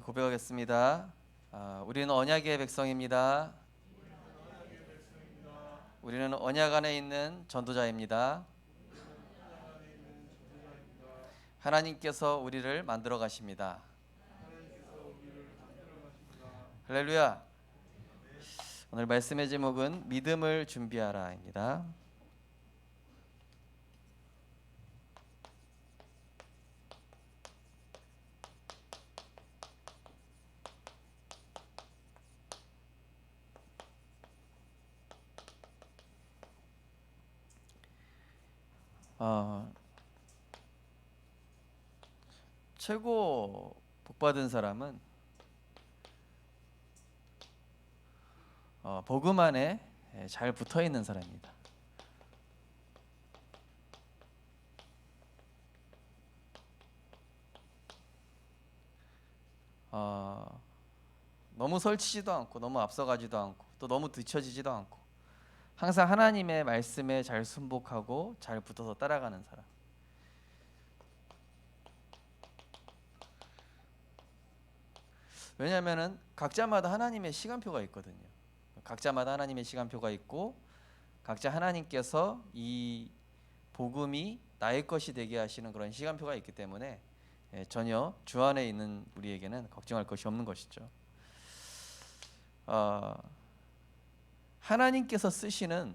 고백하겠습니다. 우리는 언약의 백성입니다. 우리는 언약 안에 있는 전도자입니다. 하나님께서 우리를 만들어 가십니다. 할렐루야. 오늘 말씀의 제목은 믿음을 준비하라입니다. 최고 복받은 사람은 복음 안에 잘 붙어 있는 사람입니다. 너무 설치지도 않고 너무 앞서가지도 않고 또 너무 뒤처지지도 않고 항상 하나님의 말씀에 잘 순복하고 잘 붙어서 따라가는 사람. 왜냐하면은 각자마다 하나님의 시간표가 있거든요. 각자마다 하나님의 시간표가 있고 각자 하나님께서 이 복음이 나의 것이 되게 하시는 그런 시간표가 있기 때문에 전혀 주 안에 있는 우리에게는 걱정할 것이 없는 것이죠. 하나님께서 쓰시는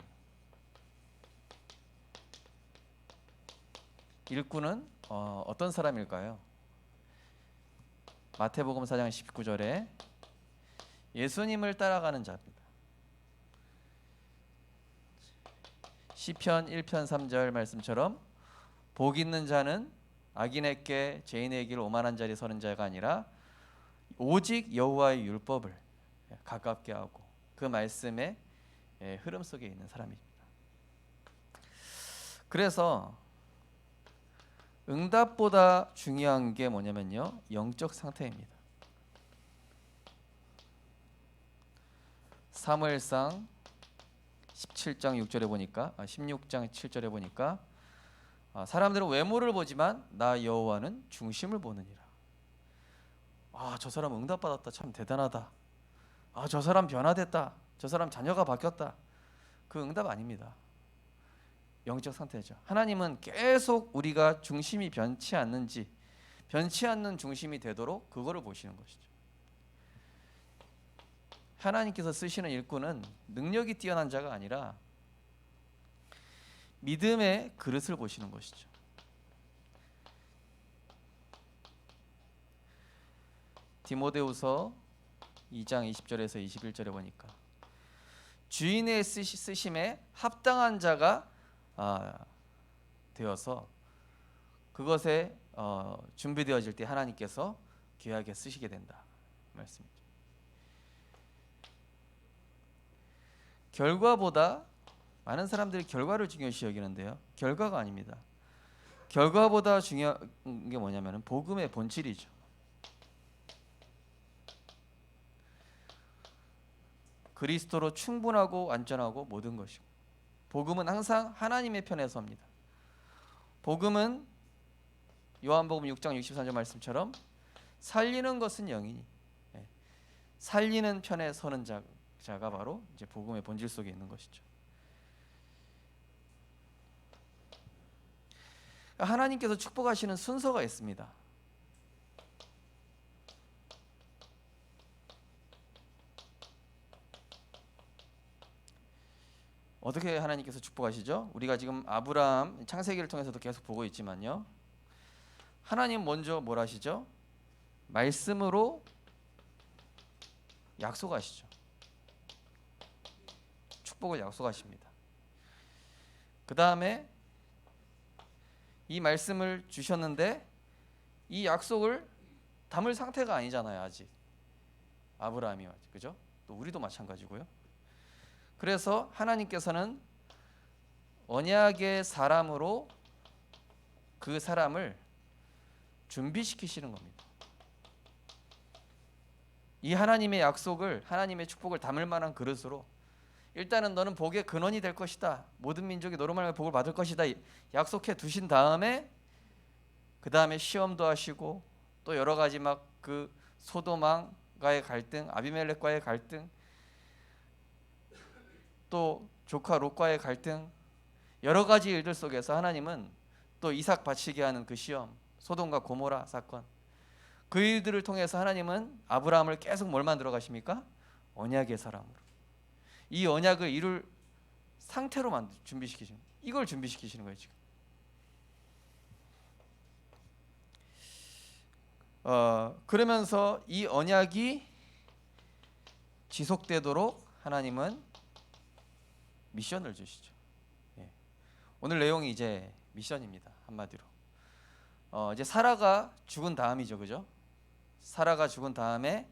일꾼은 어떤 사람일까요? 마태복음 4장 19절에 예수님을 따라가는 자입니다. 시편 1편 3절 말씀처럼 복 있는 자는 악인에게 죄인의 길 오만한 자리에 서는 자가 아니라 오직 여호와의 율법을 가깝게 하고 그 말씀의 흐름 속에 있는 사람입니다. 그래서 응답보다 중요한 게 뭐냐면요, 영적 상태입니다. 사무엘상 17장 6절에 보니까 16장 7절에 보니까 사람들은 외모를 보지만 나 여호와는 중심을 보느니라. 저 사람 응답받았다, 참 대단하다. 저 사람 변화됐다, 저 사람 자녀가 바뀌었다. 그 응답 아닙니다. 영적 상태죠. 하나님은 계속 우리가 중심이 변치 않는지, 변치 않는 중심이 되도록 그거를 보시는 것이죠. 하나님께서 쓰시는 일꾼은 능력이 뛰어난 자가 아니라 믿음의 그릇을 보시는 것이죠. 디모데후서 2장 20절에서 21절에 보니까 주인의 쓰심에 합당한 자가 되어서 그것에 준비되어질 때 하나님께서 귀하게 쓰시게 된다 말씀이죠. 결과보다 많은 사람들이 결과를 중요시 여기는데요, 결과가 아닙니다. 결과보다 중요한 게 뭐냐면 복음의 본질이죠. 그리스도로 충분하고 완전하고 모든 것이고, 복음은 항상 하나님의 편에 섭니다. 복음은 요한복음 6장 63절 말씀처럼 살리는 것은 영이니 살리는 편에 서는 자가 바로 이제 복음의 본질 속에 있는 것이죠. 하나님께서 축복하시는 순서가 있습니다. 어떻게 하나님께서 축복하시죠? 우리가 지금 아브라함 창세기를 통해서도 계속 보고 있지만요, 하나님 먼저 뭘 하시죠? 말씀으로 약속하시죠. 축복을 약속하십니다. 그 다음에 이 말씀을 주셨는데 이 약속을 담을 상태가 아니잖아요, 아직. 아브라함이, 그죠? 또 우리도 마찬가지고요. 그래서 하나님께서는 언약의 사람으로 그 사람을 준비시키시는 겁니다. 이 하나님의 약속을, 하나님의 축복을 담을 만한 그릇으로 일단은 너는 복의 근원이 될 것이다, 모든 민족이 너로 말하여 복을 받을 것이다 약속해 두신 다음에 그 다음에 시험도 하시고 또 여러 가지 막 그 소돔왕과의 갈등, 아비멜렉과의 갈등, 또 조카 롯과의 갈등, 여러 가지 일들 속에서 하나님은 또 이삭 바치게 하는 그 시험, 소돔과 고모라 사건, 그 일들을 통해서 하나님은 아브라함을 계속 뭘 만들어 가십니까? 언약의 사람으로. 이 언약을 이룰 상태로 준비시키시는, 이걸 준비시키시는 거예요 지금. 그러면서 이 언약이 지속되도록 하나님은 미션을 주시죠. 예. 오늘 내용이 이제 미션입니다. 한마디로 이제 사라가 죽은 다음이죠, 그죠? 사라가 죽은 다음에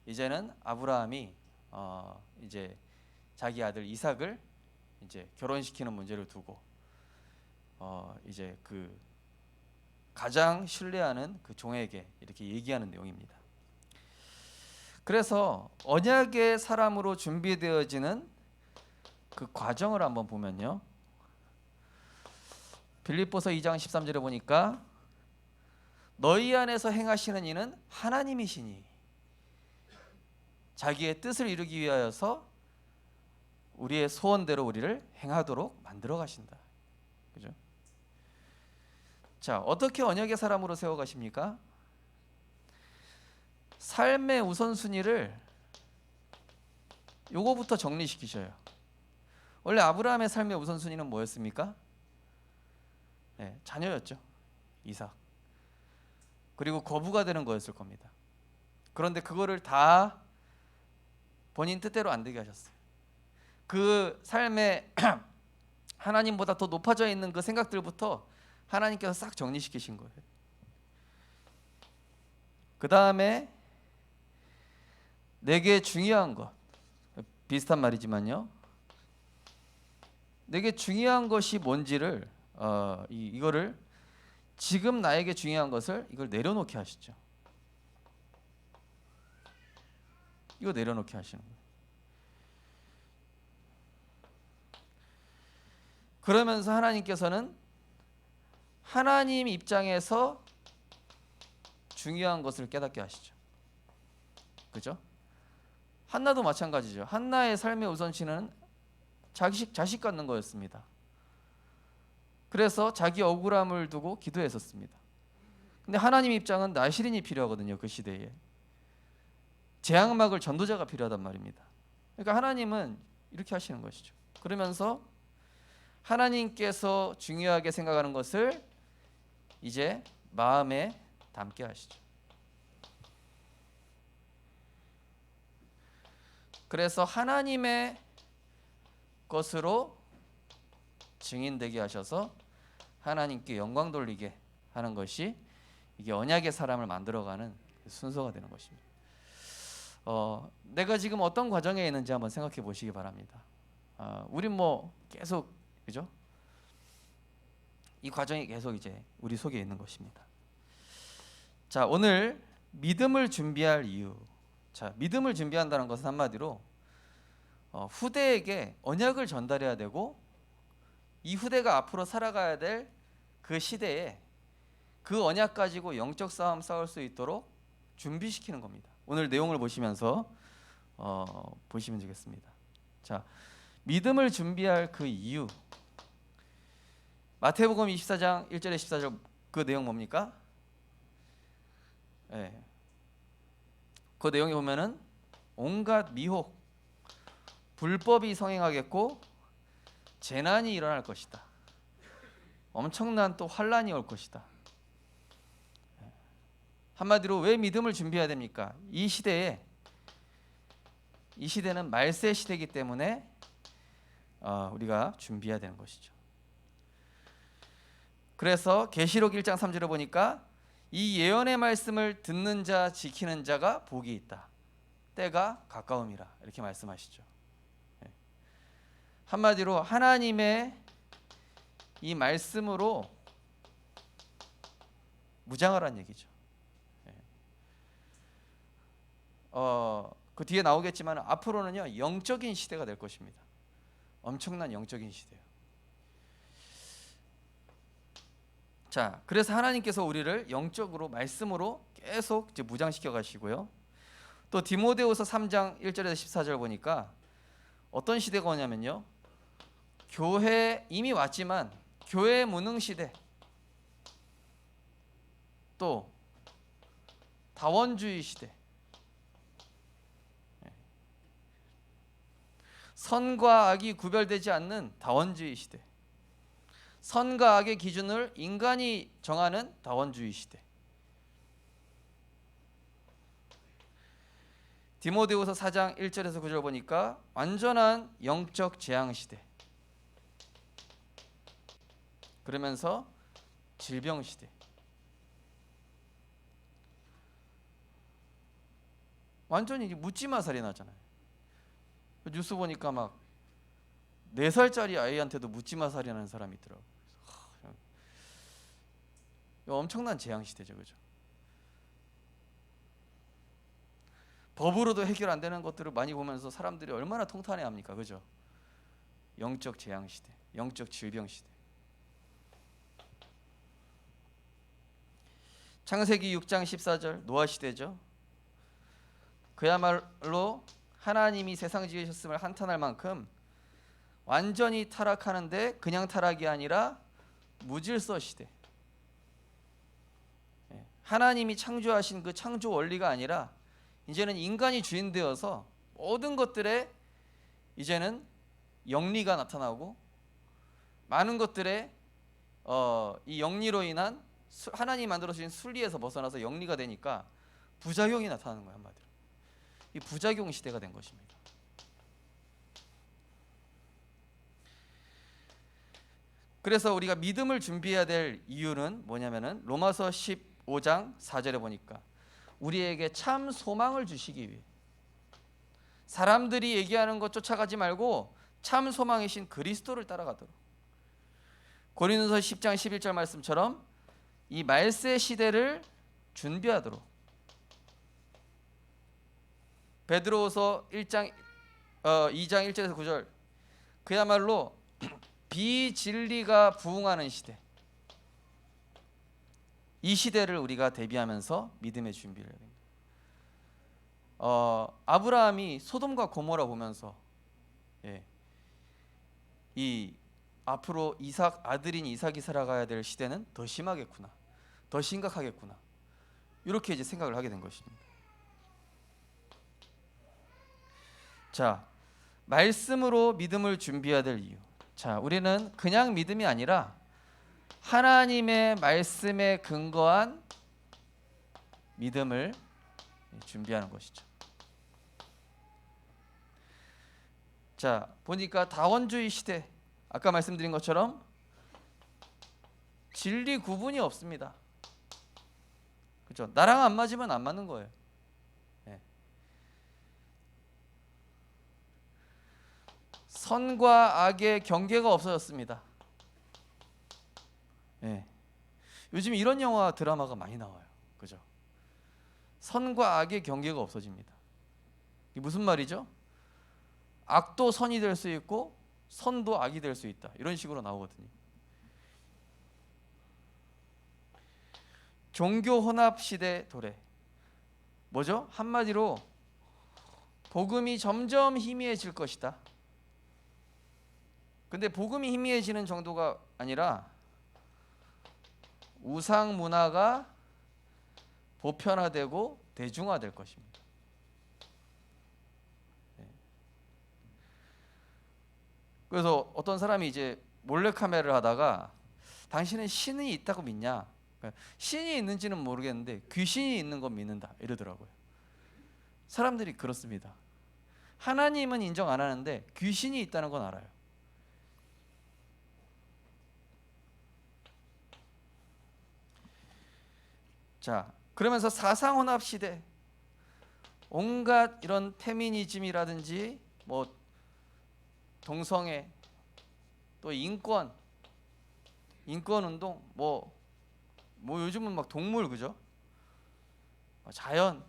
이제는 아브라함이 이제 자기 아들 이삭을 이제 결혼시키는 문제를 두고 이제 그 가장 신뢰하는 그 종에게 이렇게 얘기하는 내용입니다. 그래서 언약의 사람으로 준비되어지는 그 과정을 한번 보면요, 빌립보서 2장 13절에 보니까 너희 안에서 행하시는 이는 하나님이시니 자기의 뜻을 이루기 위하여서 우리의 소원대로 우리를 행하도록 만들어 가신다. 그죠? 자, 어떻게 언약의 사람으로 세워 가십니까? 삶의 우선순위를 요거부터 정리시키셔요. 원래 아브라함의 삶의 우선순위는 뭐였습니까? 네, 자녀였죠. 이삭. 그리고 거부가 되는 거였을 겁니다. 그런데 그거를 다 본인 뜻대로 안 되게 하셨어요. 그 삶에 하나님보다 더 높아져 있는 그 생각들부터 하나님께서 싹 정리시키신 거예요. 그 다음에 내게 중요한 것, 비슷한 말이지만요, 내게 중요한 것이 뭔지를 이거를 지금 나에게 중요한 것을 이걸 내려놓게 하시죠. 이거 내려놓게 하시는 거예요. 그러면서 하나님께서는 하나님 입장에서 중요한 것을 깨닫게 하시죠. 그죠? 한나도 마찬가지죠. 한나의 삶의 우선순위는 자식 갖는 거였습니다. 그래서 자기 억울함을 두고 기도했었습니다. 근데 하나님 입장은 나실인이 필요하거든요. 그 시대에 재앙 막을 전도자가 필요하단 말입니다. 그러니까 하나님은 이렇게 하시는 것이죠. 그러면서 하나님께서 중요하게 생각하는 것을 이제 마음에 담게 하시죠. 그래서 하나님의 것으로 증인되게 하셔서 하나님께 영광 돌리게 하는 것이 이게 언약의 사람을 만들어가는 순서가 되는 것입니다. 내가 지금 어떤 과정에 있는지 한번 생각해 보시기 바랍니다. 우린 뭐 계속, 그죠? 이 과정이 계속 이제 우리 속에 있는 것입니다. 자, 오늘 믿음을 준비할 이유. 자, 믿음을 준비한다는 것은 한마디로 후대에게 언약을 전달해야 되고 이 후대가 앞으로 살아가야 될 그 시대에 그 언약 가지고 영적 싸움 싸울 수 있도록 준비시키는 겁니다. 오늘 내용을 보시면서 보시면 되겠습니다. 자, 믿음을 준비할 그 이유. 마태복음 24장 1절에 14절 그 내용 뭡니까? 네. 그 내용에 보면은 온갖 미혹, 불법이 성행하겠고 재난이 일어날 것이다. 엄청난 또 환란이 올 것이다. 한마디로 왜 믿음을 준비해야 됩니까? 이 시대는 말세 시대이기 때문에 우리가 준비해야 되는 것이죠. 그래서 계시록 1장 3절에 보니까 이 예언의 말씀을 듣는 자 지키는 자가 복이 있다. 때가 가까움이라 이렇게 말씀하시죠. 한마디로 하나님의 이 말씀으로 무장하라는 얘기죠. 그 뒤에 나오겠지만 앞으로는요 영적인 시대가 될 것입니다. 엄청난 영적인 시대요. 자, 그래서 하나님께서 우리를 영적으로 말씀으로 계속 이제 무장시켜 가시고요. 또 디모데후서 3장 1절에서 14절 보니까 어떤 시대가 오냐면요, 교회 이미 왔지만 교회 무능 시대, 또 다원주의 시대, 선과 악이 구별되지 않는 다원주의 시대, 선과 악의 기준을 인간이 정하는 다원주의 시대. 디모데후서 4장 1절에서 9절 보니까 완전한 영적 재앙 시대, 그러면서 질병 시대. 완전히 묻지마살이 나잖아요. 뉴스 보니까 막 4살짜리 아이한테도 묻지마살이 나는 사람이 있더라고요. 엄청난 재앙 시대죠, 그죠? 법으로도 해결 안 되는 것들을 많이 보면서 사람들이 얼마나 통탄해합니까, 그죠? 영적 재앙 시대, 영적 질병 시대. 창세기 6장 14절 노아 시대죠. 그야말로 하나님이 세상 지으셨음을 한탄할 만큼 완전히 타락하는데 그냥 타락이 아니라 무질서 시대. 하나님이 창조하신 그 창조 원리가 아니라 이제는 인간이 주인 되어서 모든 것들에 이제는 영리가 나타나고 많은 것들에 이 영리로 인한 하나님이 만들어 주신 순리에서 벗어나서 영리가 되니까 부작용이 나타나는 거예요, 한마디로. 이 부작용 시대가 된 것입니다. 그래서 우리가 믿음을 준비해야 될 이유는 뭐냐면은 로마서 15장 4절에 보니까 우리에게 참 소망을 주시기 위해, 사람들이 얘기하는 것 쫓아가지 말고 참 소망이신 그리스도를 따라가도록, 고린도서 10장 11절 말씀처럼 이 말세 시대를 준비하도록, 베드로후서 2장 1절에서 9절 그야말로 비진리가 부흥하는 시대, 이 시대를 우리가 대비하면서 믿음의 준비를 해야 됩니다. 아브라함이 소돔과 고모라 보면서 이 앞으로 아들인 이삭이 살아가야 될 시대는 더 심하겠구나, 더 심각하겠구나, 이렇게 이제 생각을 하게 된 것입니다. 자, 말씀으로 믿음을 준비해야 될 이유. 자, 우리는 그냥 믿음이 아니라 하나님의 말씀에 근거한 믿음을 준비하는 것이죠. 자, 보니까 다원주의 시대, 아까 말씀드린 것처럼 진리 구분이 없습니다. 그렇죠? 나랑 안 맞으면 안 맞는 거예요. 선과 악의 경계가 없어졌습니다. 요즘 이런 영화 드라마가 많이 나와요, 그죠? 선과 악의 경계가 없어집니다. 이게 무슨 말이죠? 악도 선이 될 수 있고 선도 악이 될 수 있다, 이런 식으로 나오거든요. 종교 혼합 시대 도래. 뭐죠? 한마디로 복음이 점점 희미해질 것이다. 근데 복음이 희미해지는 정도가 아니라 우상 문화가 보편화되고 대중화될 것입니다. 그래서 어떤 사람이 이제 몰래카메라를 하다가 당신은 신이 있다고 믿냐? 신이 있는지는 모르겠는데 귀신이 있는 건 믿는다, 이러더라고요. 사람들이 그렇습니다. 하나님은 인정 안 하는데 귀신이 있다는 건 알아요. 자, 그러면서 사상혼합 시대, 온갖 이런 페미니즘이라든지 뭐 동성애, 또 인권 운동, 뭐 요즘은 막 동물, 그죠? 자연,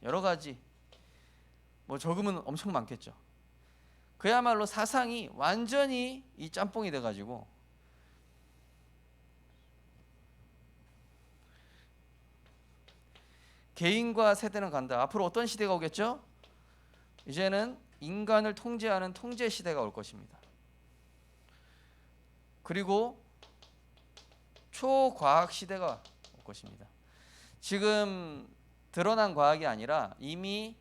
여러 가지, 뭐 적으면 엄청 많겠죠. 그야말로 사상이 완전히 이 짬뽕이 돼가지고 개인과 세대는 간다. 앞으로 어떤 시대가 오겠죠? 이제는 인간을 통제하는 통제 시대가 올 것입니다. 그리고 초과학 시대가 올 것입니다. 지금 드러난 과학이 아니라 이미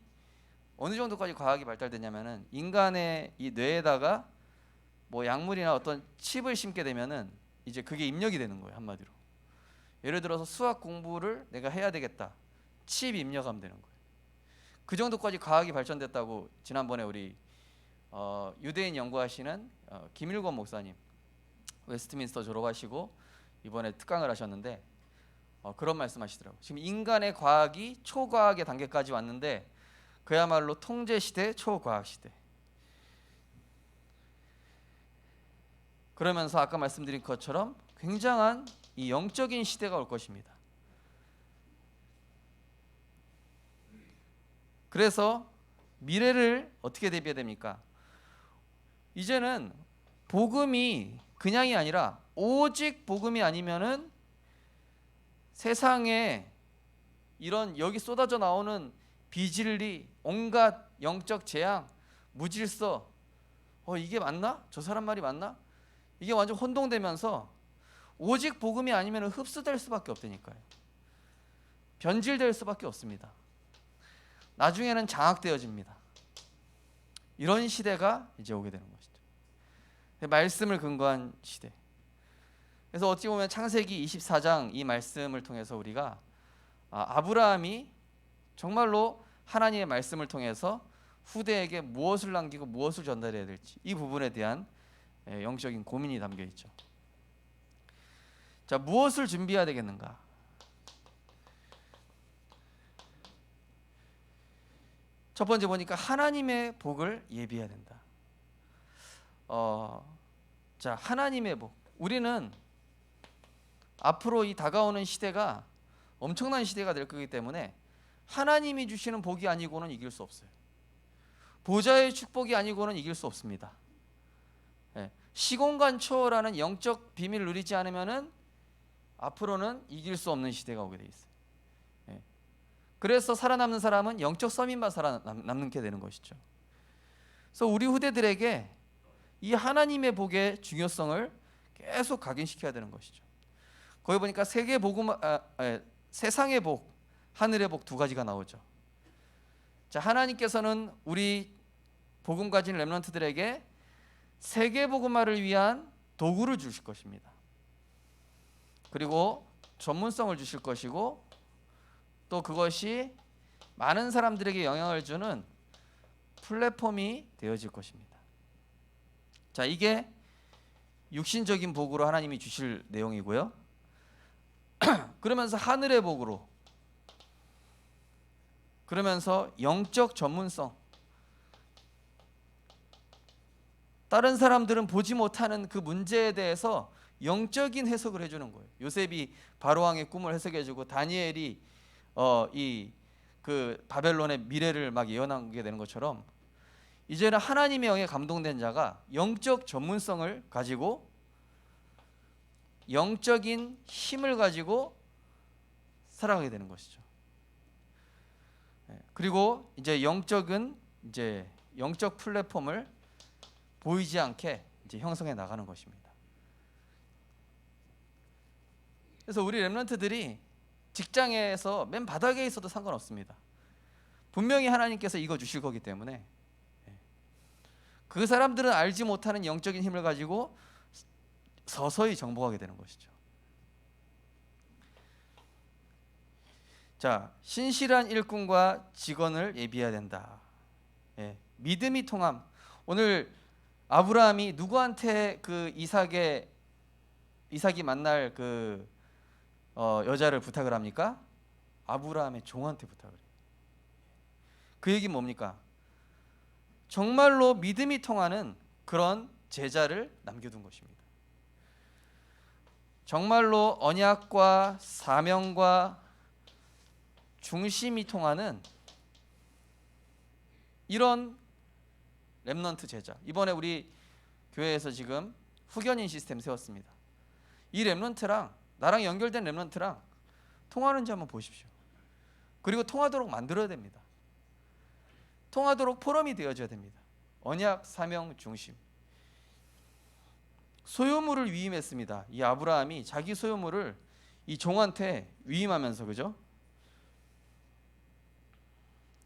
어느 정도까지 과학이 발달됐냐면은 인간의 이 뇌에다가 뭐 약물이나 어떤 칩을 심게 되면은 이제 그게 입력이 되는 거예요. 한마디로. 예를 들어서 수학 공부를 내가 해야 되겠다. 칩 입력하면 되는 거예요. 그 정도까지 과학이 발전됐다고 지난번에 우리 유대인 연구하시는 김일권 목사님 웨스트민스터 졸업하시고 이번에 특강을 하셨는데 그런 말씀하시더라고요. 지금 인간의 과학이 초과학의 단계까지 왔는데 그야말로 통제 시대, 초과학 시대. 그러면서 아까 말씀드린 것처럼 굉장한 이 영적인 시대가 올 것입니다. 그래서 미래를 어떻게 대비해야 됩니까? 이제는 복음이 그냥이 아니라 오직 복음이 아니면은 세상에 이런 여기 쏟아져 나오는 비진리, 온갖 영적 재앙, 무질서, 이게 맞나? 저 사람 말이 맞나? 이게 완전 혼동되면서 오직 복음이 아니면 흡수될 수밖에 없다니까요. 변질될 수밖에 없습니다. 나중에는 장악되어집니다. 이런 시대가 이제 오게 되는 것이죠. 말씀을 근거한 시대. 그래서 어찌 보면 창세기 24장 이 말씀을 통해서 우리가 아브라함이 정말로 하나님의 말씀을 통해서 후대에게 무엇을 남기고 무엇을 전달해야 될지 이 부분에 대한 영적인 고민이 담겨 있죠. 자, 무엇을 준비해야 되겠는가? 첫 번째 보니까 하나님의 복을 예비해야 된다. 자, 하나님의 복. 우리는 앞으로 이 다가오는 시대가 엄청난 시대가 될 거기 때문에 하나님이 주시는 복이 아니고는 이길 수 없어요. 보좌의 축복이 아니고는 이길 수 없습니다. 시공간 초월하는 영적 비밀을 누리지 않으면은 앞으로는 이길 수 없는 시대가 오게 돼 있어요. 그래서 살아남는 사람은 영적 서밋만 살아남게 되는 것이죠. 그래서 우리 후대들에게 이 하나님의 복의 중요성을 계속 각인시켜야 되는 것이죠. 거기 보니까 세상의 복, 하늘의 복 두 가지가 나오죠. 자, 하나님께서는 우리 복음 가진 렘넌트들에게 세계 복음화를 위한 도구를 주실 것입니다. 그리고 전문성을 주실 것이고 또 그것이 많은 사람들에게 영향을 주는 플랫폼이 되어질 것입니다. 자, 이게 육신적인 복으로 하나님이 주실 내용이고요. 그러면서 하늘의 복으로, 그러면서 영적 전문성, 다른 사람들은 보지 못하는 그 문제에 대해서 영적인 해석을 해주는 거예요. 요셉이 바로왕의 꿈을 해석해주고 다니엘이 그 바벨론의 미래를 막 예언하게 되는 것처럼 이제는 하나님의 영에 감동된 자가 영적 전문성을 가지고 영적인 힘을 가지고 살아가게 되는 것이죠. 그리고 이제 영적은 이제 영적 플랫폼을 보이지 않게 이제 형성해 나가는 것입니다. 그래서 우리 렘넌트들이 직장에서 맨 바닥에 있어도 상관없습니다. 분명히 하나님께서 이거 주실 거기 때문에 그 사람들은 알지 못하는 영적인 힘을 가지고 서서히 정복하게 되는 것이죠. 자, 신실한 일꾼과 직원을 예비해야 된다. 믿음이 통함. 오늘 아브라함이 누구한테 그 이삭이 만날 그 여자를 부탁을 합니까? 아브라함의 종한테 부탁을 해요. 그 얘기는 뭡니까? 정말로 믿음이 통하는 그런 제자를 남겨둔 것입니다. 정말로 언약과 사명과 중심이 통하는 이런 렘넌트 제자. 이번에 우리 교회에서 지금 후견인 시스템 세웠습니다. 이 렘넌트랑 나랑 연결된 렘넌트랑 통하는지 한번 보십시오. 그리고 통하도록 만들어야 됩니다. 통하도록 포럼이 되어져야 됩니다. 언약 사명 중심. 소유물을 위임했습니다. 이 아브라함이 자기 소유물을 이 종한테 위임하면서, 그죠?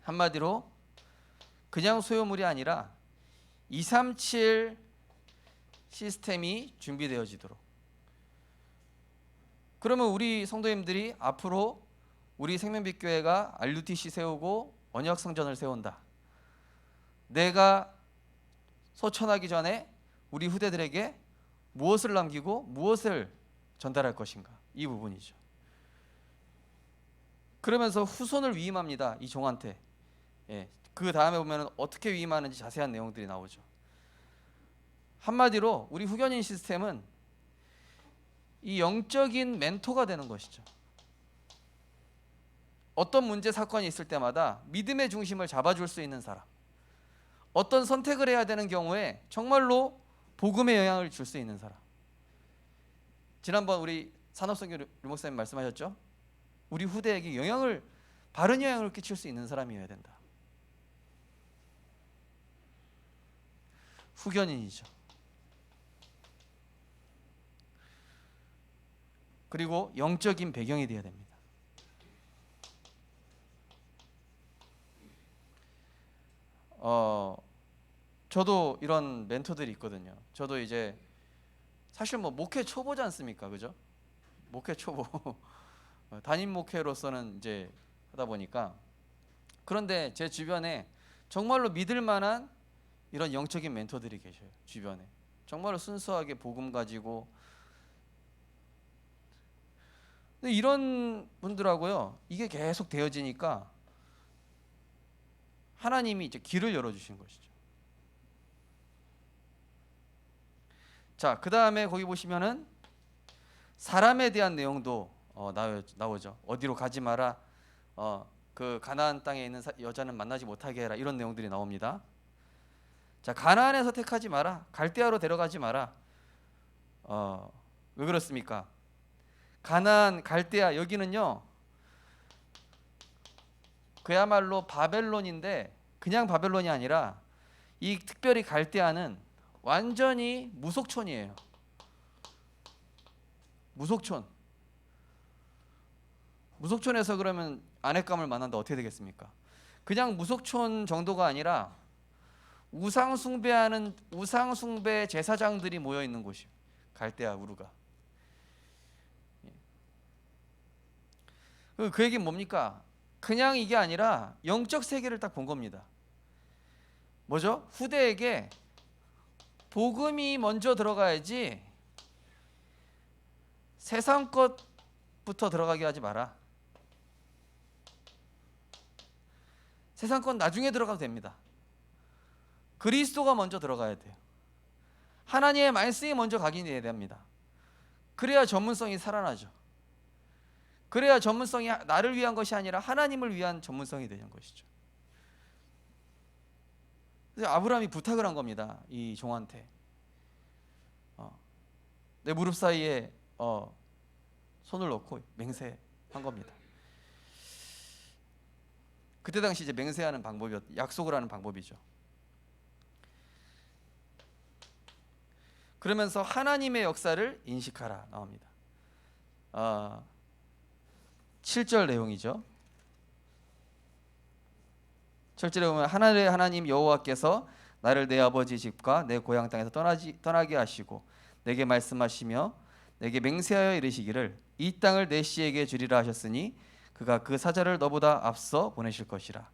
한마디로 그냥 소유물이 아니라 237 시스템이 준비되어지도록. 그러면 우리 성도님들이 앞으로 우리 생명빛교회가 RUTC 세우고 언약성전을 세운다. 내가 소천하기 전에 우리 후대들에게 무엇을 남기고 무엇을 전달할 것인가, 이 부분이죠. 그러면서 후손을 위임합니다, 이 종한테. 예, 그 다음에 보면 어떻게 위임하는지 자세한 내용들이 나오죠. 한마디로 우리 후견인 시스템은 이 영적인 멘토가 되는 것이죠. 어떤 문제 사건이 있을 때마다 믿음의 중심을 잡아줄 수 있는 사람, 어떤 선택을 해야 되는 경우에 정말로 복음의 영향을 줄 수 있는 사람. 지난번 우리 산업선교 류목사님 말씀하셨죠? 우리 후대에게 바른 영향을 끼칠 수 있는 사람이어야 된다. 후견인이죠. 그리고 영적인 배경이 되어야 됩니다. 저도 이런 멘토들이 있거든요. 저도 이제 사실 뭐 목회 초보지 않습니까, 그죠? 목회 초보. 담임 목회로서는 이제 하다 보니까. 그런데 제 주변에 정말로 믿을 만한 이런 영적인 멘토들이 계셔요. 주변에 정말로 순수하게 복음 가지고. 근데 이런 분들하고요, 이게 계속 되어지니까 하나님이 이제 길을 열어주신 것이죠. 자, 그 다음에 거기 보시면은 사람에 대한 내용도 나오죠. 어디로 가지 마라, 그 가나안 땅에 있는 여자는 만나지 못하게 해라, 이런 내용들이 나옵니다. 자, 가나안에서 택하지 마라, 갈대아로 데려가지 마라. 왜 그렇습니까? 가나안, 갈대아, 여기는요 그야말로 바벨론인데, 그냥 바벨론이 아니라 이 특별히 갈대아는 완전히 무속촌이에요. 무속촌. 무속촌에서 그러면 아내감을 만난다, 어떻게 되겠습니까? 그냥 무속촌 정도가 아니라 우상 숭배 제사장들이 모여 있는 곳이에요. 갈대아 우르가. 그 얘기는 뭡니까? 그냥 이게 아니라 영적 세계를 딱 본 겁니다. 뭐죠? 후대에게 복음이 먼저 들어가야지 세상 것부터 들어가게 하지 마라. 세상 건 나중에 들어가도 됩니다. 그리스도가 먼저 들어가야 돼요. 하나님의 말씀이 먼저 각인돼야 됩니다. 그래야 전문성이 살아나죠. 그래야 전문성이 나를 위한 것이 아니라 하나님을 위한 전문성이 되는 것이죠. 그래서 아브라함이 부탁을 한 겁니다, 이 종한테. 내 무릎 사이에 손을 넣고 맹세한 겁니다. 그때 당시 이제 맹세하는 약속을 하는 방법이죠. 그러면서 하나님의 역사를 인식하라 나옵니다. 7절 내용이죠. 7절에 보면 하늘의 하나님 여호와께서 나를 내 아버지 집과 내 고향 땅에서 떠나게 하시고 내게 말씀하시며 내게 맹세하여 이르시기를 이 땅을 내 씨에게 주리라 하셨으니 그가 그 사자를 너보다 앞서 보내실 것이라.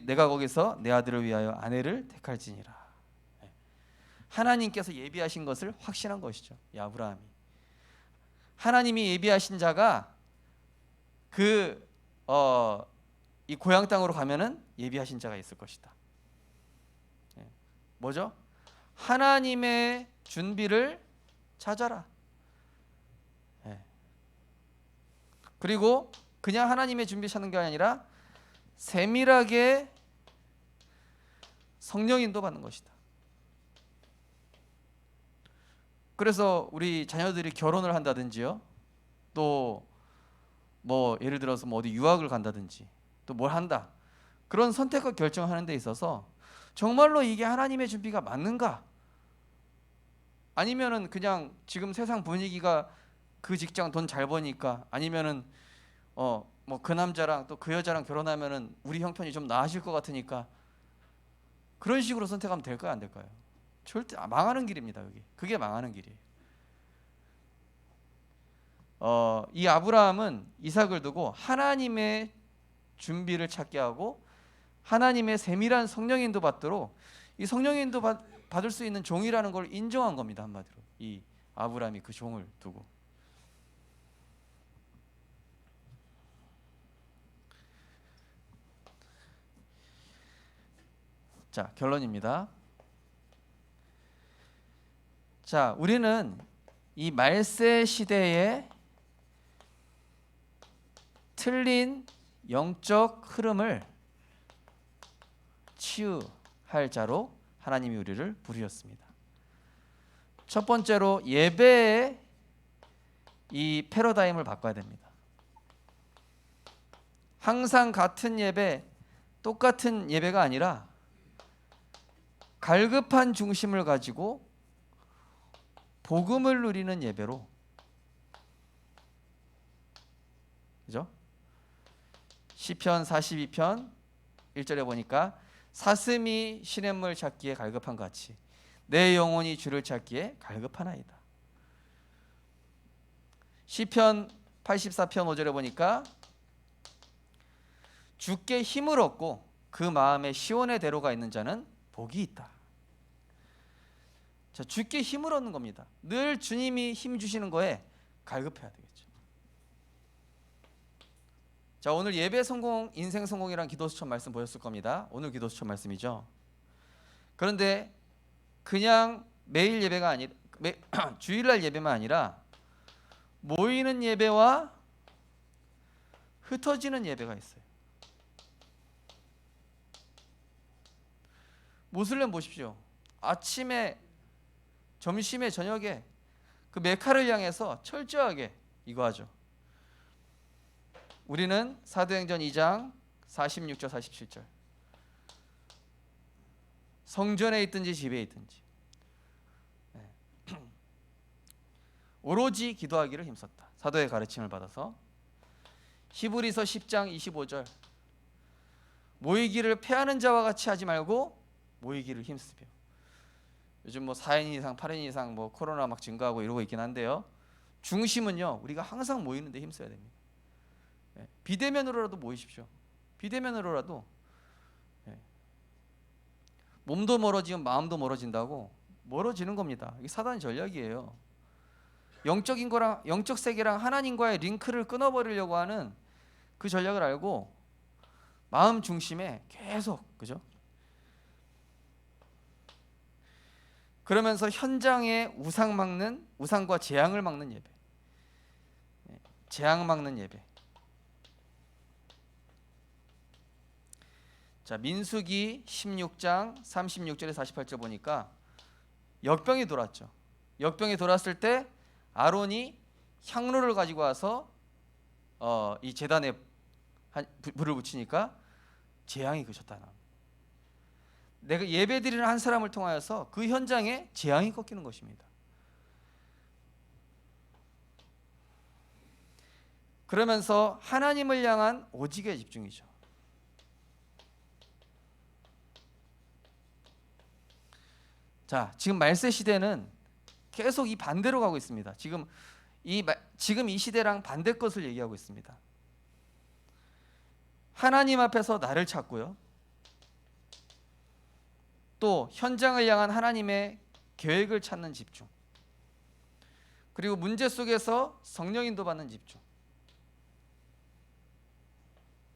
내가 거기서 내 아들을 위하여 아내를 택할지니라. 하나님께서 예비하신 것을 확신한 것이죠, 이 아브라함이. 하나님이 예비하신 자가 이 고향 땅으로 가면은 예비하신 자가 있을 것이다. 뭐죠? 하나님의 준비를 찾아라. 그리고 그냥 하나님의 준비 찾는 게 아니라 세밀하게 성령 인도 받는 것이다. 그래서 우리 자녀들이 결혼을 한다든지요, 또 뭐 예를 들어서 뭐 어디 유학을 간다든지 또 뭘 한다. 그런 선택과 결정하는 데 있어서 정말로 이게 하나님의 준비가 맞는가? 아니면은 그냥 지금 세상 분위기가 그 직장 돈 잘 버니까, 아니면은 뭐 그 남자랑 또 그 여자랑 결혼하면은 우리 형편이 좀 나아질 것 같으니까 그런 식으로 선택하면 될까요, 안 될까요? 절대 망하는 길입니다. 그게 망하는 길이에요. 이 아브라함은 이삭을 두고 하나님의 준비를 찾게 하고 하나님의 세밀한 성령인도 받도록, 이 성령인도 받을 수 있는 종이라는 걸 인정한 겁니다. 한마디로 이 아브라함이 그 종을 두고. 자, 결론입니다. 자, 우리는 이 말세 시대의 틀린 영적 흐름을 치유할 자로 하나님이 우리를 부르셨습니다. 첫 번째로 예배의 이 패러다임을 바꿔야 됩니다. 항상 같은 예배, 똑같은 예배가 아니라 갈급한 중심을 가지고 복음을 누리는 예배로, 그죠? 시편 42편 1절에 보니까 사슴이 시냇물 찾기에 갈급한 것 같이 내 영혼이 주를 찾기에 갈급하나이다. 시편 84편 5절에 보니까 주께 힘을 얻고 그 마음에 시온의 대로가 있는 자는 복이 있다. 자, 주께 힘을 얻는 겁니다. 늘 주님이 힘 주시는 거에 갈급해야 되겠죠. 자, 오늘 예배 성공, 인생 성공이란 기도수천 말씀 보셨을 겁니다. 오늘 기도수천 말씀이죠. 그런데 그냥 매일 예배가 아니라 주일날 예배만 아니라 모이는 예배와 흩어지는 예배가 있어요. 모슬렘 보십시오. 아침에, 점심에, 저녁에 그 메카를 향해서 철저하게 이거 하죠. 우리는 사도행전 2장 46절 47절 성전에 있든지 집에 있든지 오로지 기도하기를 힘썼다. 사도의 가르침을 받아서. 히브리서 10장 25절 모이기를 패하는 자와 같이 하지 말고 모이기를 힘쓰며. 요즘 뭐 4인 이상 8인 이상 뭐 코로나 막 증가하고 이러고 있긴 한데요, 중심은요 우리가 항상 모이는 데 힘써야 됩니다. 비대면으로라도 모이십시오. 비대면으로라도. 몸도 멀어지면 마음도 멀어진다고 멀어지는 겁니다. 이게 사단의 전략이에요. 영적인 거랑, 영적 세계랑 하나님과의 링크를 끊어버리려고 하는 그 전략을 알고 마음 중심에 계속, 그죠? 그러면서 현장에 우상 막는, 우상과 재앙을 막는 예배, 재앙 막는 예배. 자, 민수기 16장 36절에 48절 보니까 역병이 돌았죠. 역병이 돌았을 때 아론이 향로를 가지고 와서 이 제단에 불을 붙이니까 재앙이 그쳤다. 내가 예배드리는 한 사람을 통하여서 그 현장에 재앙이 꺾이는 것입니다. 그러면서 하나님을 향한 오직에 집중이죠. 자, 지금 말세 시대는 계속 이 반대로 가고 있습니다. 지금 이 시대랑 반대 것을 얘기하고 있습니다. 하나님 앞에서 나를 찾고요, 또 현장을 향한 하나님의 계획을 찾는 집중, 그리고 문제 속에서 성령 인도 받는 집중.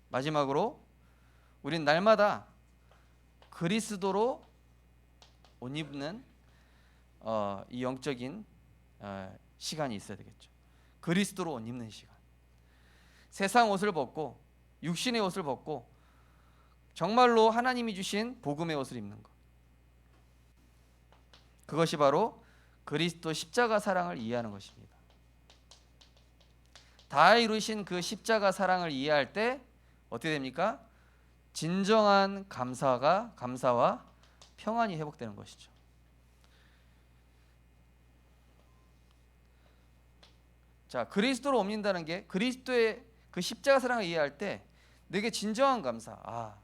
마지막으로 우린 날마다 그리스도로 옷 입는 이 영적인 시간이 있어야 되겠죠. 그리스도로 옷 입는 시간. 세상 옷을 벗고 육신의 옷을 벗고 정말로 하나님이 주신 복음의 옷을 입는 것. 그것이 바로 그리스도 십자가 사랑을 이해하는 것입니다. 다 이루신 그 십자가 사랑을 이해할 때 어떻게 됩니까? 진정한 감사와 평안이 회복되는 것이죠. 자, 그리스도로 옮긴다는 게 그리스도의 그 십자가 사랑을 이해할 때 내게 진정한 감사.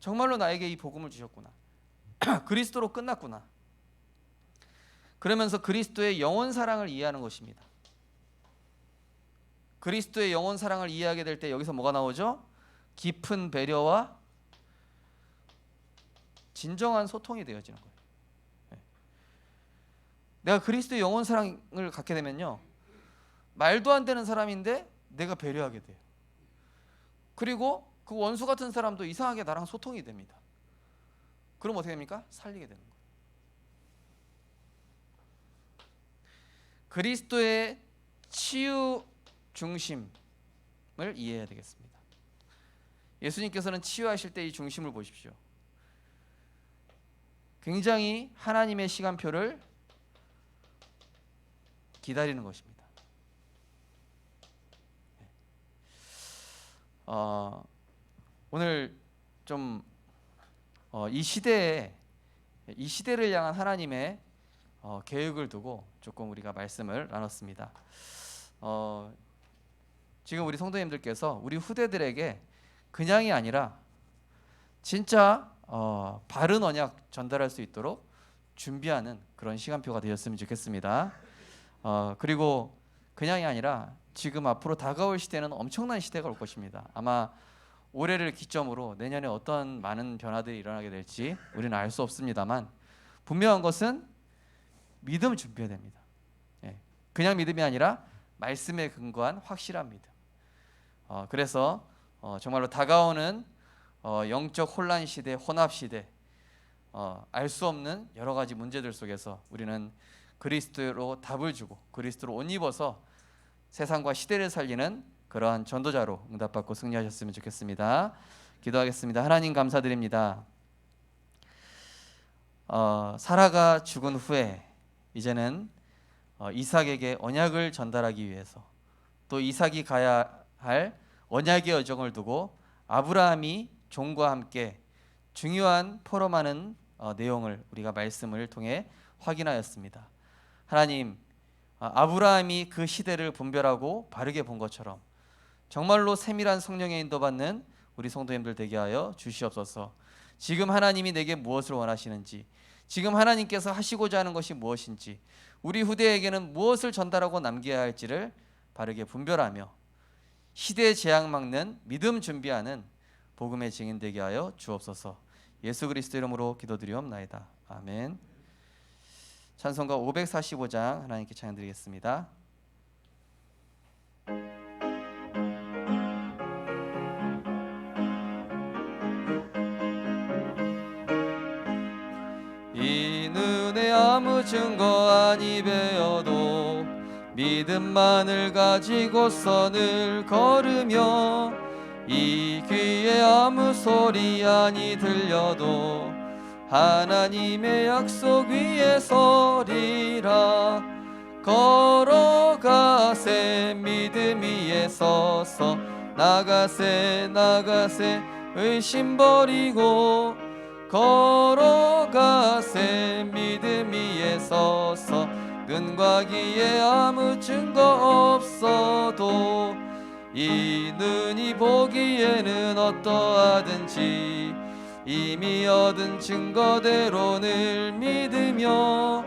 정말로 나에게 이 복음을 주셨구나. 그리스도로 끝났구나. 그러면서 그리스도의 영원 사랑을 이해하는 것입니다. 그리스도의 영원 사랑을 이해하게 될 때 여기서 뭐가 나오죠? 깊은 배려와 진정한 소통이 되어지는 거예요. 내가 그리스도의 영원 사랑을 갖게 되면요, 말도 안 되는 사람인데 내가 배려하게 돼요. 그리고 그 원수 같은 사람도 이상하게 나랑 소통이 됩니다. 그럼 어떻게 됩니까? 살리게 되는 거예요. 그리스도의 치유 중심을 이해해야 되겠습니다. 예수님께서는 치유하실 때 이 중심을 보십시오. 굉장히 하나님의 시간표를 기다리는 것입니다. 오늘 좀 이 시대를 향한 하나님의 계획을 두고 조금 우리가 말씀을 나눴습니다. 지금 우리 성도님들께서 우리 후대들에게 그냥이 아니라 진짜 바른 언약 전달할 수 있도록 준비하는 그런 시간표가 되었으면 좋겠습니다. 그리고 그냥이 아니라 지금 앞으로 다가올 시대는 엄청난 시대가 올 것입니다. 아마 올해를 기점으로 내년에 어떤 많은 변화들이 일어나게 될지 우리는 알 수 없습니다만, 분명한 것은 믿음을 준비해야 됩니다. 그냥 믿음이 아니라 말씀에 근거한 확실한 믿음. 그래서 정말로 다가오는 영적 혼란 시대, 혼합 시대, 알 수 없는 여러 가지 문제들 속에서 우리는 그리스도로 답을 주고 그리스도로 옷 입어서 세상과 시대를 살리는 그러한 전도자로 응답받고 승리하셨으면 좋겠습니다. 기도하겠습니다. 하나님 감사드립니다. 사라가 죽은 후에 이제는 이삭에게 언약을 전달하기 위해서, 또 이삭이 가야 할 언약의 여정을 두고 아브라함이 종과 함께 중요한 포럼하는 내용을 우리가 말씀을 통해 확인하였습니다. 하나님, 아브라함이 그 시대를 분별하고 바르게 본 것처럼 정말로 세밀한 성령의 인도받는 우리 성도님들 되게 하여 주시옵소서. 지금 하나님이 내게 무엇을 원하시는지, 지금 하나님께서 하시고자 하는 것이 무엇인지, 우리 후대에게는 무엇을 전달하고 남겨야 할지를 바르게 분별하며 시대의 재앙 막는 믿음 준비하는 복음의 증인 되게 하여 주옵소서. 예수 그리스도 이름으로 기도드리옵나이다. 아멘. 찬송가 545장 하나님께 찬양드리겠습니다. 이 눈에 아무 증거 아니 배어도 믿음만을 가지고서 늘 걸으며, 이 귀에 아무 소리 아니 들려도 하나님의 약속 위에 서리라. 걸어가세 믿음 위에 서서, 나가세 의심 버리고, 걸어가세 믿음 위에 서서, 눈과 귀에 아무 증거 없어도 이 눈이 보기에는 어떠하든지 이미 얻은 증거대로 늘 믿으며,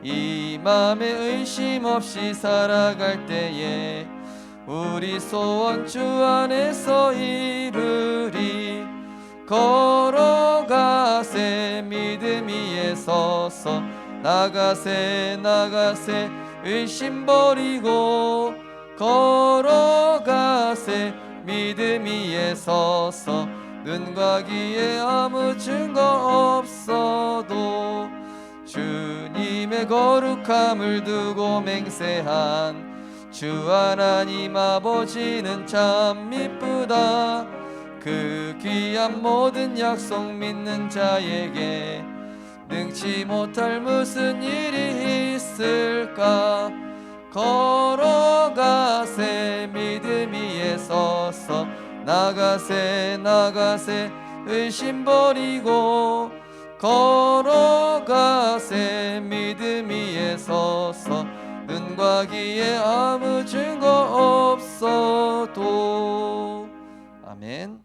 이 맘에 의심 없이 살아갈 때에 우리 소원 주 안에서 이루리. 걸어가세 믿음 위에 서서, 나가세 의심 버리고, 걸어가세 믿음 위에 서서, 눈과 귀에 아무 증거 없어도 주님의 거룩함을 두고 맹세한 주 하나님 아버지는 참 미쁘다. 그 귀한 모든 약속 믿는 자에게 능치 못할 무슨 일이 있을까. 걸어가세 서서 나가세 나가세 의심 버리고 걸어가세 믿음 위에 서서 눈과 귀에 아무 증거 없어도. 아멘.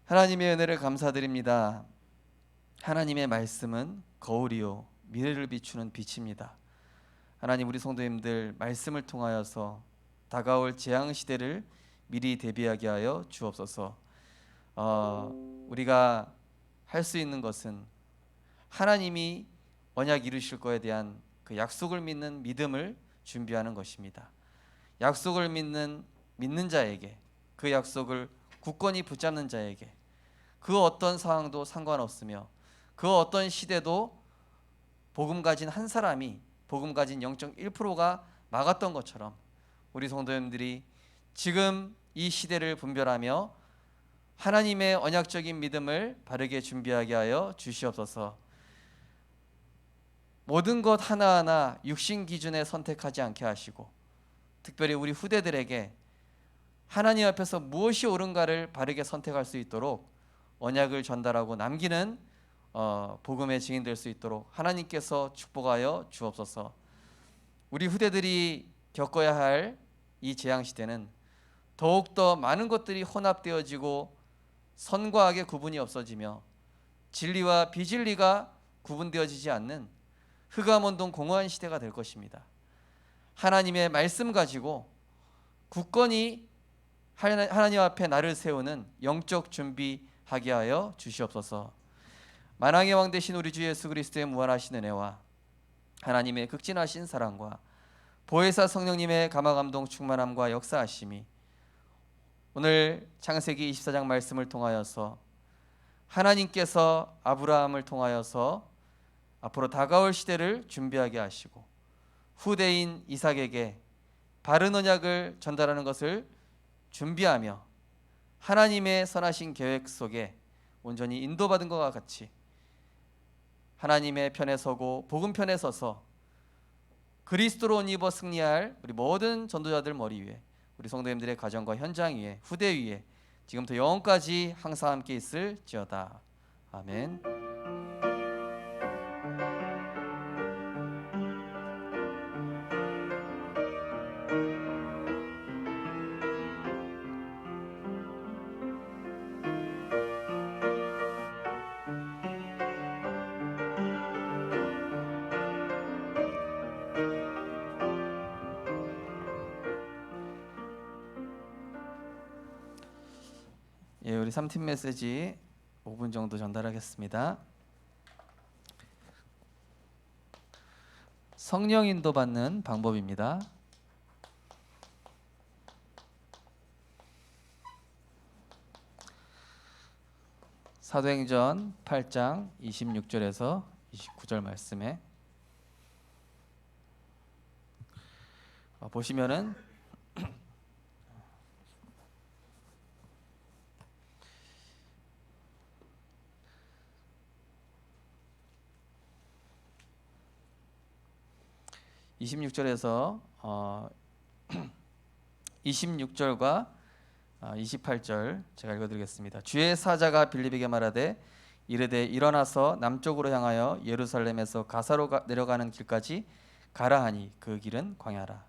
하나님의 은혜를 감사드립니다. 하나님의 말씀은 거울이요 미래를 비추는 빛입니다. 하나님, 우리 성도님들 말씀을 통하여서 다가올 재앙 시대를 미리 대비하게 하여 주옵소서. 우리가 할 수 있는 것은 하나님이 언약 이루실 거에 대한 그 약속을 믿는 믿음을 준비하는 것입니다. 약속을 믿는 자에게, 그 약속을 굳건히 붙잡는 자에게 그 어떤 상황도 상관없으며 그 어떤 시대도 복음 가진 한 사람이, 복음 가진 0.1%가 막았던 것처럼 우리 성도님들이 지금 이 시대를 분별하며 하나님의 언약적인 믿음을 바르게 준비하게 하여 주시옵소서. 모든 것 하나하나 육신 기준에 선택하지 않게 하시고, 특별히 우리 후대들에게 하나님 앞에서 무엇이 옳은가를 바르게 선택할 수 있도록 언약을 전달하고 남기는 복음의 증인될 수 있도록 하나님께서 축복하여 주옵소서. 우리 후대들이 겪어야 할 이 재앙 시대는 더욱더 많은 것들이 혼합되어지고 선과 악의 구분이 없어지며 진리와 비진리가 구분되어지지 않는 흑암온동 공허한 시대가 될 것입니다. 하나님의 말씀 가지고 굳건히 하나님 앞에 나를 세우는 영적 준비하게 하여 주시옵소서. 만왕의 왕 되신 우리 주 예수 그리스도의 무한하신 은혜와 하나님의 극진하신 사랑과 보혜사 성령님의 감화감동 충만함과 역사하심이 오늘 창세기 24장 말씀을 통하여서 하나님께서 아브라함을 통하여서 앞으로 다가올 시대를 준비하게 하시고 후대인 이삭에게 바른 언약을 전달하는 것을 준비하며 하나님의 선하신 계획 속에 온전히 인도받은 것과 같이 하나님의 편에 서고 복음 편에 서서 그리스도로 옷 입어 승리할 우리 모든 전도자들 머리 위에, 우리 성도님들의 가정과 현장 위에, 후대 위에 지금부터 영원까지 항상 함께 있을지어다. 아멘. 예, 우리 3팀 메시지 5분 정도 전달하겠습니다. 성령 인도 받는 방법입니다. 사도행전 8장 26절에서 29절 말씀에 보시면은 26절에서 26절과 28절 제가 읽어드리겠습니다. 주의 사자가 빌립에게 말하되 이르되 일어나서 남쪽으로 향하여 예루살렘에서 가사로 내려가는 길까지 가라 하니 그 길은 광야라.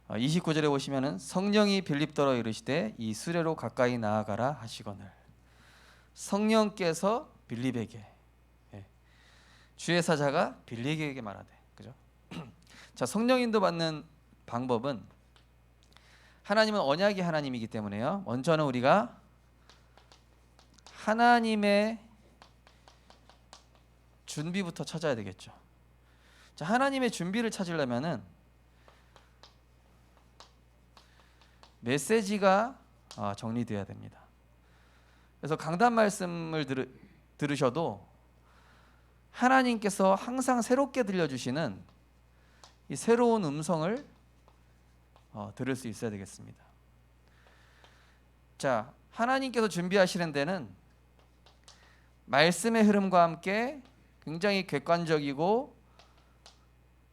29절에 보시면은 성령이 빌립더러 이르시되 이 수레로 가까이 나아가라 하시거늘. 성령께서 빌립에게, 주의 사자가 빌립에게 말하되, 그죠? 자, 성령 인도 받는 방법은 하나님은 언약의 하나님이기 때문에요. 먼저는 우리가 하나님의 준비부터 찾아야 되겠죠. 자, 하나님의 준비를 찾으려면은 메시지가 정리되어야 됩니다. 그래서 강단 말씀을 들으셔도 하나님께서 항상 새롭게 들려주시는 이 새로운 음성을 들을 수 있어야 되겠습니다. 자, 하나님께서 준비하시는 데는 말씀의 흐름과 함께 굉장히 객관적이고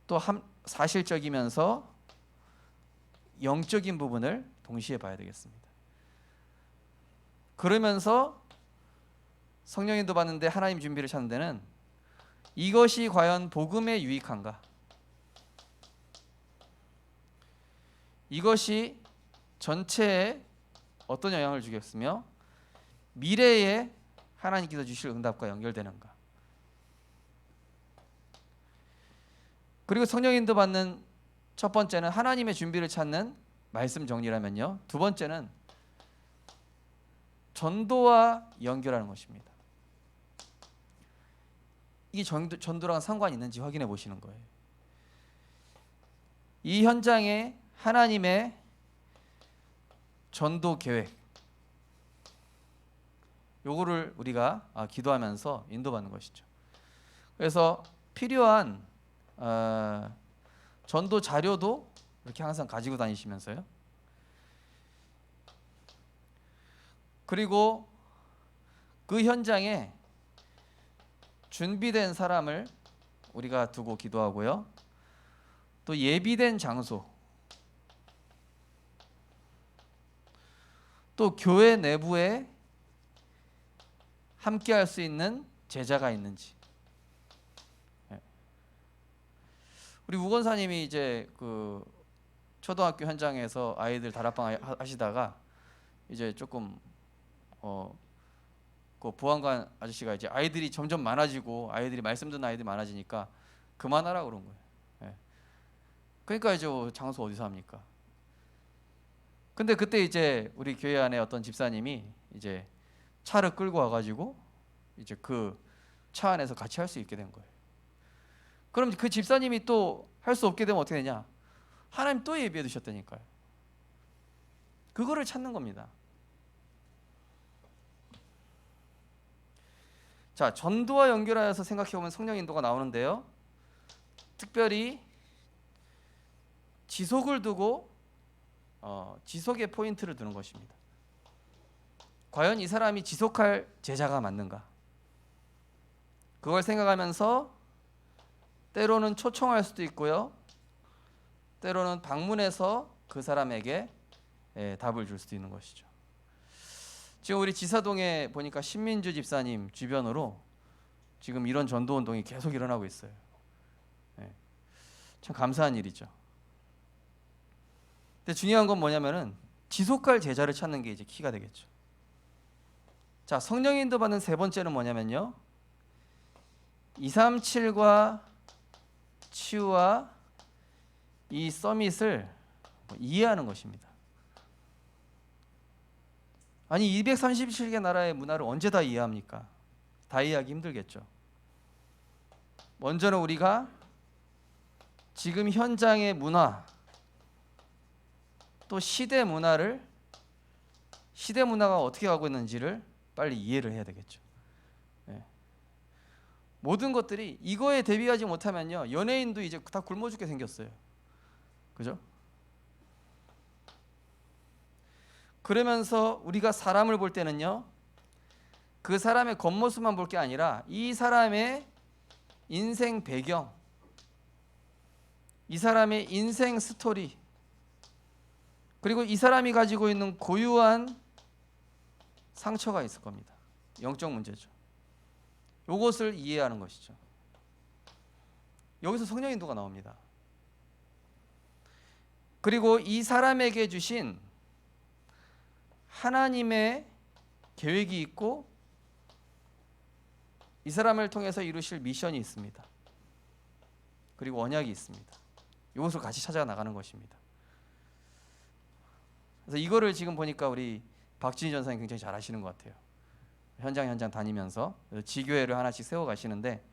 또 사실적이면서 영적인 부분을 동시에 봐야 되겠습니다. 그러면서 성령 인도 받는데 하나님 준비를 찾는 데는 이것이 과연 복음에 유익한가? 이것이 전체에 어떤 영향을 주겠으며 미래에 하나님께서 주실 응답과 연결되는가? 그리고 성령 인도 받는 첫 번째는 하나님의 준비를 찾는 말씀 정리라면요. 두 번째는 전도와 연결하는 것입니다. 이게 전도랑 상관이 있는지 확인해 보시는 거예요. 이 현장에 하나님의 전도 계획, 요거를 우리가 기도하면서 인도받는 것이죠. 그래서 필요한 전도 자료도 이렇게 항상 가지고 다니시면서요. 그리고 그 현장에 준비된 사람을 우리가 두고 기도하고요. 또 예비된 장소, 또 교회 내부에 함께 할 수 있는 제자가 있는지. 우리 우건사님이 이제 그 초등학교 현장에서 아이들 다락방 하시다가 이제 조금 그 보안관 아저씨가 이제 아이들이 점점 많아지고 아이들이 말씀 듣는 아이들이 많아지니까 그만하라 그런 거예요. 그러니까 이제 장소 어디서 합니까? 근데 그때 이제 우리 교회 안에 어떤 집사님이 이제 차를 끌고 와가지고 이제 그 차 안에서 같이 할 수 있게 된 거예요. 그럼 그 집사님이 또 할 수 없게 되면 어떻게 되냐? 하나님 또 예비해 두셨다니까요. 그거를 찾는 겁니다. 자, 전도와 연결하여서 생각해 보면 성령 인도가 나오는데요. 특별히 지속을 두고 지속의 포인트를 두는 것입니다. 과연 이 사람이 지속할 제자가 맞는가? 그걸 생각하면서 때로는 초청할 수도 있고요. 때로는 방문해서 그 사람에게 답을 줄 수도 있는 것이죠. 지금 우리 지사동에 보니까 신민주 집사님 주변으로 지금 이런 전도 운동이 계속 일어나고 있어요. 참 감사한 일이죠. 근데 중요한 건 뭐냐면은 지속할 제자를 찾는 게 이제 키가 되겠죠. 자, 성령 인도 받는 세 번째는 뭐냐면요. 237과 치유와 이 서밋을 이해하는 것입니다. 아니 237개 나라의 문화를 언제 다 이해합니까? 다 이해하기 힘들겠죠. 먼저는 우리가 지금 현장의 문화 또 시대 문화가 어떻게 가고 있는지를 빨리 이해를 해야 되겠죠. 모든 것들이 이거에 대비하지 못하면요, 연예인도 이제 다 굶어 죽게 생겼어요. 그죠? 그러면서 우리가 사람을 볼 때는요, 그 사람의 겉모습만 볼 게 아니라 이 사람의 인생 배경, 이 사람의 인생 스토리, 그리고 이 사람이 가지고 있는 고유한 상처가 있을 겁니다. 영적 문제죠. 이것을 이해하는 것이죠. 여기서 성령 인도가 나옵니다. 그리고 이 사람에게 주신 하나님의 계획이 있고 이 사람을 통해서 이루실 미션이 있습니다. 그리고 언약이 있습니다. 이것을 같이 찾아 나가는 것입니다. 그래서 이거를 지금 보니까 우리 박진희 전사님 굉장히 잘 하시는 것 같아요. 현장 다니면서 지교회를 하나씩 세워 가시는데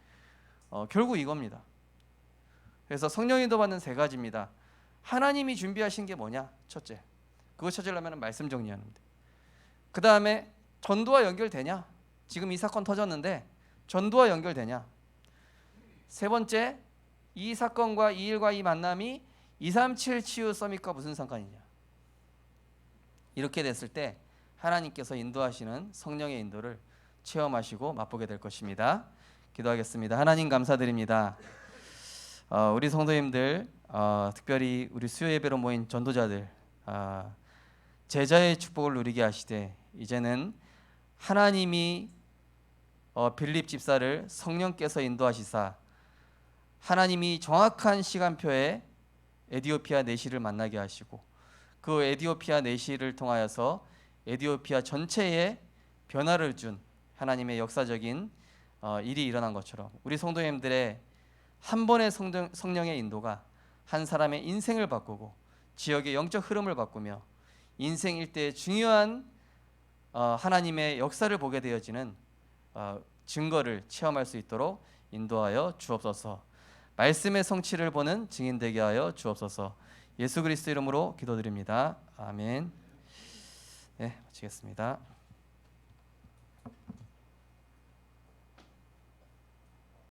결국 이겁니다. 그래서 성령 인도 받는 세 가지입니다. 하나님이 준비하신 게 뭐냐? 첫째, 그거 찾으려면 말씀 정리하는 데. 그 다음에 전도와 연결되냐? 지금 이 사건 터졌는데 전도와 연결되냐? 세 번째, 이 사건과 이 일과 이 만남이 237 치유 서밋과 무슨 상관이냐? 이렇게 됐을 때 하나님께서 인도하시는 성령의 인도를 체험하시고 맛보게 될 것입니다. 기도하겠습니다. 하나님 감사드립니다. 우리 성도님들 특별히 우리 수요 예배로 모인 전도자들 제자의 축복을 누리게 하시되 이제는 하나님이 빌립 집사를 성령께서 인도하시사 하나님이 정확한 시간표에 에디오피아 내시를 만나게 하시고 그 에디오피아 내시를 통하여서 에디오피아 전체에 변화를 준 하나님의 역사적인 일이 일어난 것처럼 우리 성도님들의 한 번의 성령의 인도가 한 사람의 인생을 바꾸고 지역의 영적 흐름을 바꾸며 인생 일대의 중요한 하나님의 역사를 보게 되어지는 증거를 체험할 수 있도록 인도하여 주옵소서. 말씀의 성취를 보는 증인 되게 하여 주옵소서. 예수 그리스도 이름으로 기도드립니다. 아멘. 네, 마치겠습니다.